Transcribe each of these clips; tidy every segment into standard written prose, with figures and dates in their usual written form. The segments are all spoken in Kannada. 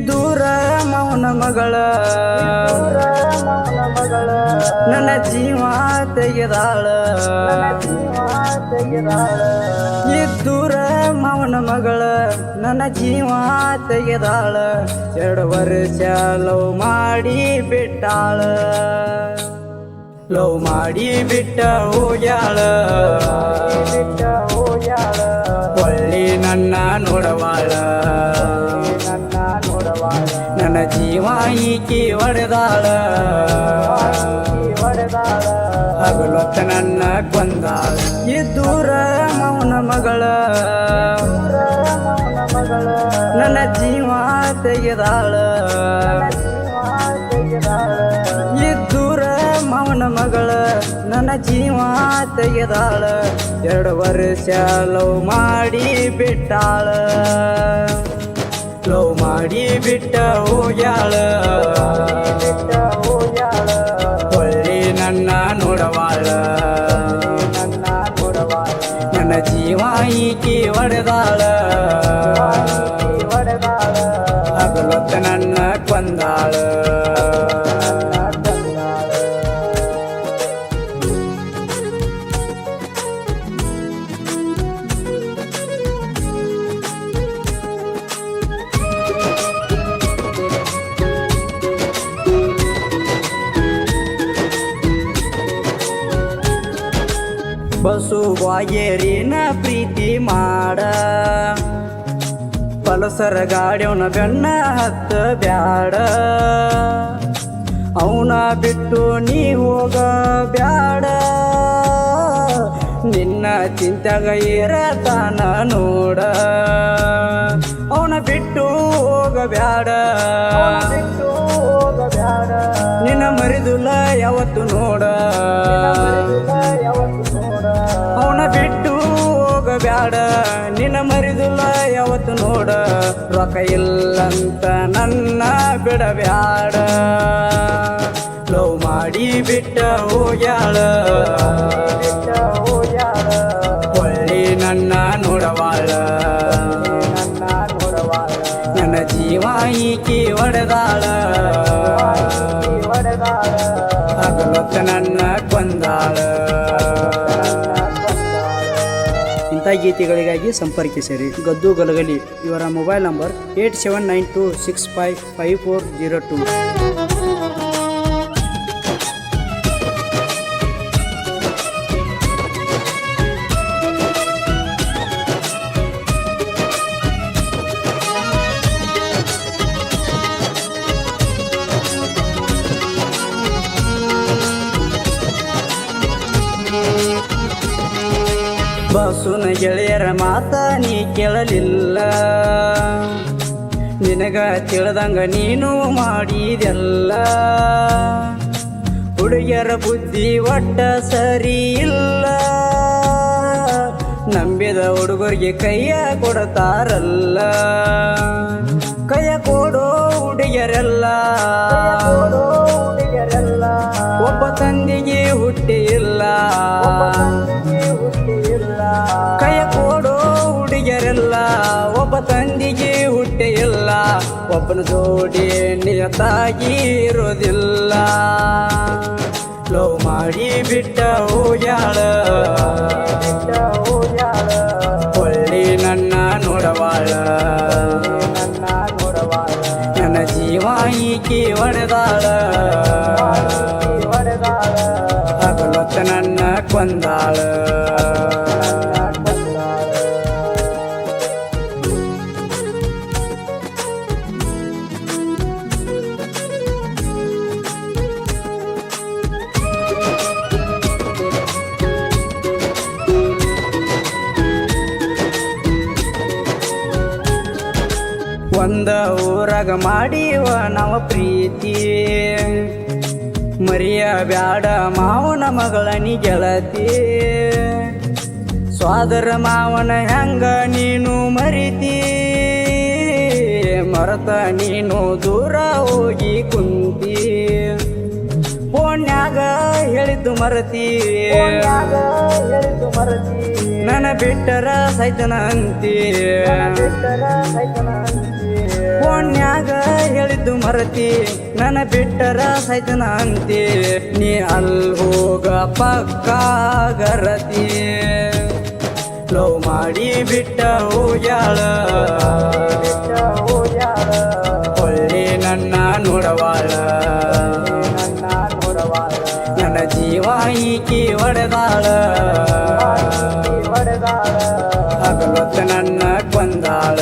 ದೂರ ಮೌನ ಮಗಳ ನನ್ನ ಜೀವ ತೆಗೆದಾಳ ದೂರ ಮೌನ ಮಗಳ ನನ್ನ ಜೀವ ತೆಗೆದಾಳ 2 ವರ್ಷ ಲವ್ ಮಾಡಿ ಬಿಟ್ಟಾಳ ಲವ್ ಮಾಡಿ ಬಿಟ್ಟ ಹೋಗ್ಯಾಳ ಒಳ್ಳಿ ನನ್ನ ನೋಡವಾಳ ನನ್ನ ಜೀವ ಈಕಿ ಒಡೆದಾಳ ಹಗಲೊತ್ತ ನನ್ನ ಕೊಂದಾಳ ದೂರ ಮೌನ ಮಗಳ ನನ್ನ ಜೀವ ತೆಗೆದಾಳ ದೂರ ಮೌನ ಮಗಳ ನನ್ನ ಜೀವ ತೆಗೆದಾಳ 2 ವರ್ಷ ಲವ್ ಮಾಡಿ ಬಿಟ್ಟಾಳ ಲವ್ ಮಾಡಿ ಬಿಟ್ಟ ಹೋಗ್ಯಾಳ ಒಳ್ಳಿ ನನ್ನ ನೋಡವಾಳ ನನ್ನ ಜೀವ ಈಕಿ ಒಡೆದಾಳ ಹಗಲೊತ್ತ ನನ್ನ ಕೊಂದಾಳ ಬಸುವಾಗೇರಿನ ಪ್ರೀತಿ ಮಾಡ ಪಲ್ಸರ್ ಗಾಡಿಯವನ ಬೆನ್ನ ಹತ್ತ ಬ್ಯಾಡ ಅವನ ಬಿಟ್ಟು ನೀ ಹೋಗ ಬ್ಯಾಡ ನಿನ್ನ ಚಿಂತಾಗ ಇರತಾನ ನೋಡ ಅವನ ಬಿಟ್ಟು ಹೋಗ ಬ್ಯಾಡ ನಿನ್ನ ಮರಿದುಲ್ಲ ಯಾವತ್ತು ನೋಡ ಅವನ ಬಿಟ್ಟು ಹೋಗ ಬ್ಯಾಡ ನಿನ್ನ ಮರಿದುಲ್ಲ ಯಾವತ್ತು ನೋಡ ರೊಕ್ಕ ಇಲ್ಲಂತ ನನ್ನ ಬಿಡಬ್ಯಾಡ ಲವ್ ಮಾಡಿ ಬಿಟ್ಟ ಹೋಗ್ಯಾಳ ಒಳ್ಳಿ ನನ್ನ ನೋಡವಾಳ ನನ್ನ ಜೀವ ಈಕಿ ಒಡೆದಾಳ ಹಗಲೊತ್ತ ನನ್ನ ಕೊಂದಾಳ ಇಂಥ ಗೀತೆಗಳಿಗಾಗಿ ಸಂಪರ್ಕಿಸಿರಿ ಗದ್ದು ಗಲಗಲಿ. ಇವರ ಮೊಬೈಲ್ ನಂಬರ್ 8792655402. ಬಸುನ ಗೆಳೆಯರ ಮಾತ ನೀ ಕೇಳಲಿಲ್ಲ ನಿನಗ ತಿಳಿದಂಗ ನೀನು ಮಾಡಿದೆಲ್ಲ ಹುಡುಗಿಯರ ಬುದ್ಧಿ ಒಟ್ಟ ಸರಿ ಇಲ್ಲ ನಂಬಿದ ಹುಡುಗರಿಗೆ ಕೈಯ ಕೊಡತಾರಲ್ಲ ಕೈಯ ಕೊಡೋ ಹುಡುಗಿಯರೆಲ್ಲ ಒಬ್ಬ ತಂದಿಗೆ ಹುಟ್ಟಿ ಇಲ್ಲ ಕೈಯ ಕೊಡೋ ಹುಡುಗಿಯರೆಲ್ಲ ಒಬ್ಬ ತಂದಿಗೆ ಹುಟ್ಟಿ ಇಲ್ಲ ಒಬ್ಬನ ಜೋಡಿ ನಿಯತಾಗಿ ಇರೋದಿಲ್ಲ ಲವ್ ಮಾಡಿ ಬಿಟ್ಟ ಹೋಗ್ಯಾಳ ಒಳ್ಳಿ ನನ್ನ ನೋಡವಾಳ ನನ್ನ ಜೀವ ಈಕಿ ಒಡೆದಾಳ ಹಗಲೊತ್ತ ನನ್ನ ಕೊಂದಾಳ ಒಂದ ಊರಾಗ ಮಾಡಿವ ನಾವು ಪ್ರೀತಿ ಮರಿಯ ಬ್ಯಾಡ ಮಾವನ ಮಗಳ ನೀ ಗೆಳತಿ ಸ್ವಾದರ ಮಾವನ ಹೆಂಗ ನೀನು ಮರಿತಿ ಮರತ ನೀನು ದೂರ ಹೋಗಿ ಕುಂತಿ ಪೋಣ್ಯಾಗ ಹೇಳಿದ್ದು ಮರತಿ ನನ್ನ ಬಿಟ್ಟರ ಸೈತನ ಅಂತಿ ಪೋಣ್ಯಾಗ ಹೇಳಿದ್ದು ಮರತಿ ನನ್ನ ಬಿಟ್ಟರ ಸೈತನ ಅಂತಿ ನೀ ಅಲ್ಲಿ ಹೋಗ ಪಕ್ಕ ಗರತಿ ಲವ್ ಮಾಡಿ ಬಿಟ್ಟ ಹೋಗ್ಯಾಳ ಹೊಳ್ಳಿ ನನ್ನ ನೋಡವಾಳ ನನ್ನ ಜೀವ ಈಕಿ ಒಡೆದಾಳ ಹಗಲೊತ್ತ ನನ್ನ ಕೊಂದಾಳ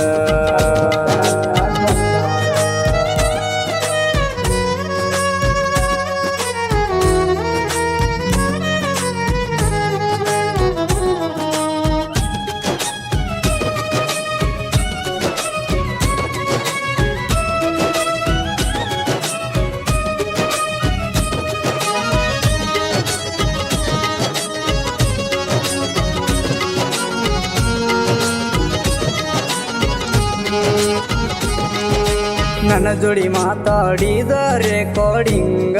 ನನ್ನ ಜೋಡಿ ಮಾತಾಡಿದ ರೆಕಾರ್ಡಿಂಗ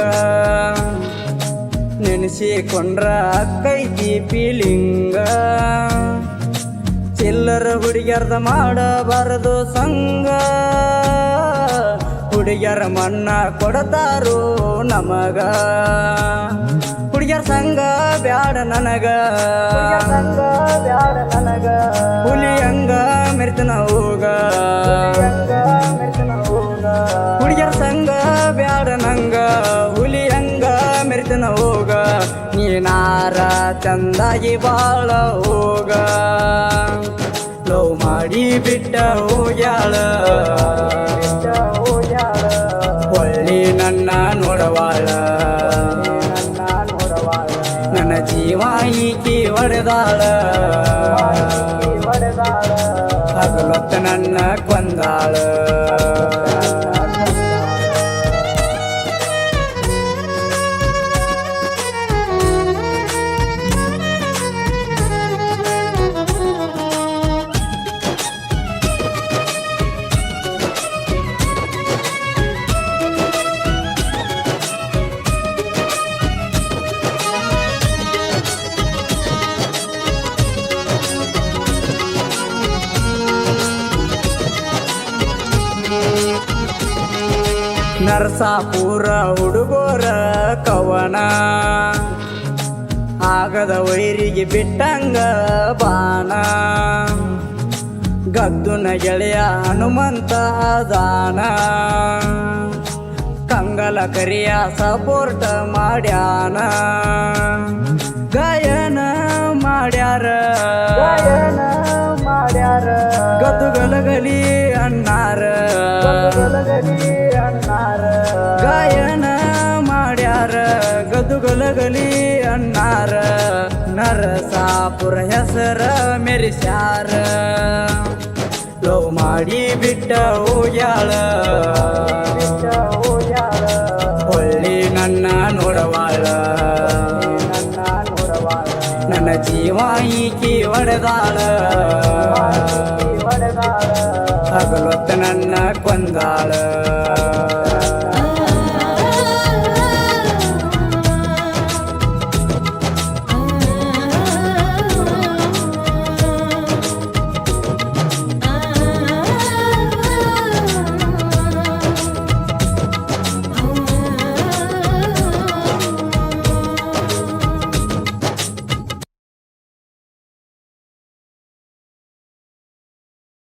ನೆನೆಸಿಕೊಂಡ್ರ ಅಕ್ಕೈತಿ ಫೀಲಿಂಗ ಚಿಲ್ಲರ ಹುಡುಗ್ಯಾರ್ದ ಮಾಡಬಾರದು ಸಂಗ ಹುಡುಗ್ಯಾರ ಮಣ್ಣ ಕೊಡತಾರೋ ನಮಗ ಹುಡುಗ್ಯಾರ ಸಂಗ ಬ್ಯಾಡ ನನಗ ಹುಲಿ ಹಂಗ ಮೆರ್ತನ ಹೋಗ ಹುಡುಗ್ಯಾರ ಸಂಗ ಬ್ಯಾಡ ನಂಗ ಹುಲಿ ಹಂಗ ಮೆರ್ತನ ಹೋಗ ನೀನಾರ ಚಂದಾಗಿ ಬಾಳ ಹೋಗ ಲವ್ ಮಾಡಿ ಬಿಟ್ಟ ಹೋಗ್ಯಾಳ ಹೊಳ್ಳಿ ನನ್ನ ನೋಡವಾಳ ನನ್ನ ಜೀವ ಈಕಿ ಒಡೆದಾಳ ಹಗಲೊತ್ತ ನನ್ನ ಕೊಂದಾಳ ನರಸಾಪುರ ಹುಡುಗೋರ ಕವನ ಆಗದ ವೈರಿಗೆ ಬಿಟ್ಟಂಗ ಬಾನ ಗದ್ದುನ ಗೆಳೆಯ ಹನುಮಂತ ದಾನ ಕಂಗಲ ಕರಿಯ ಸಪೋರ್ಟ್ ಮಾಡ್ಯಾನ ಗಾಯನ ಮಾಡ್ಯಾರ ಗದ್ದುಗಲಗಲಿ ಅಣ್ಣಾರ ಗಾಯನ ಮಾಡ್ಯಾರ ಗದ್ದುಗಲಗಲಿ ಅಣ್ಣಾರ ನರಸಾಪುರ ಹೆಸರ ಮೆರೆಸ್ಯಾರ ಲವ್ ಮಾಡಿ ಬಿಟ್ಟ ಹೋಗ್ಯಾಳ ಹೊಳ್ಳಿ ನನ್ನ ನೋಡವಾಳ ನನ್ನ ಜೀವ ಈಕಿ ಒಡೆದಾಳ ಹಗಲೊತ್ತ ನನ್ನ ಕೊಂದಾಳ